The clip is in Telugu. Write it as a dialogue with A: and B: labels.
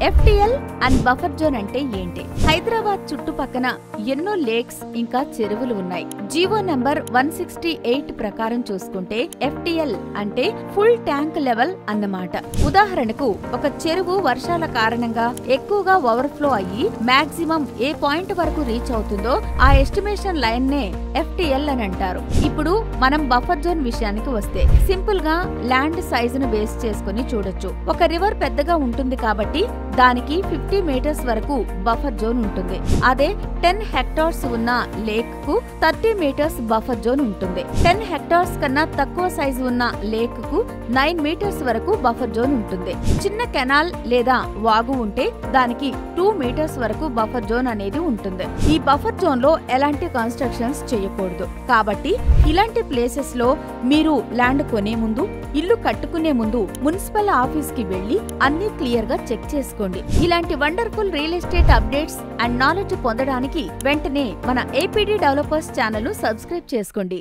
A: ఎఫ్టిఎల్ అండ్ బఫర్ జోన్ అంటే ఏంటి? హైదరాబాద్ చుట్టుపక్కన ఎన్నో లేక్స్ ఇంకా చెరువులు ఉన్నాయి. జీవో నంబర్ 168 ప్రకారం చూసుకుంటే ఎఫ్టిఎల్ అంటే ఫుల్ ట్యాంక్ లెవెల్ అన్నమాట. ఉదాహరణకు ఒక చెరువు వర్షాల కారణంగా ఎక్కువగా ఓవర్ఫ్లో అయ్యి మాక్సిమం ఏ పాయింట్ వరకు రీచ్ అవుతుందో ఆ ఎస్టిమేషన్ లైన్ నే ఎఫ్టిఎల్ అని అంటారు. ఇప్పుడు మనం బఫర్ జోన్ విషయానికి వస్తే సింపుల్ గా ల్యాండ్ సైజును బేస్ చేసుకుని చూడొచ్చు. ఒక రివర్ పెద్దగా ఉంటుంది కాబట్టి దానికి 50 మీటర్స్ వరకు బఫర్ జోన్ ఉంటుంది. అదే 10 హెక్టార్స్ ఉన్న లేక్ కు 30 మీటర్స్ బఫర్ జోన్ ఉంటుంది. 10 హెక్టార్స్ కన్నా తక్కువ సైజు ఉన్న లేక్ కు 9 మీటర్స్ వరకు బఫర్ జోన్ ఉంటుంది. చిన్న కెనాల్ లేదా వాగు ఉంటే దానికి 2 మీటర్స్ వరకు బఫర్ జోన్ అనేది ఉంటుంది. ఈ బఫర్ జోన్ లో ఎలాంటి కన్స్ట్రక్షన్స్ చేయకూడదు. కాబట్టి ఇలాంటి ప్లేసెస్ లో మీరు ల్యాండ్ కొనే ముందు, ఇల్లు కట్టుకునే ముందు మున్సిపల్ ఆఫీస్ కి వెళ్లి అన్ని క్లియర్ గా చెక్ చేసుకోండి. ఇలాంటి wonderful real estate updates and knowledge పొందడానికి వెంటనే మన ఏపీడీ డెవలపర్స్ ఛానల్ ను సబ్స్క్రైబ్ చేసుకోండి.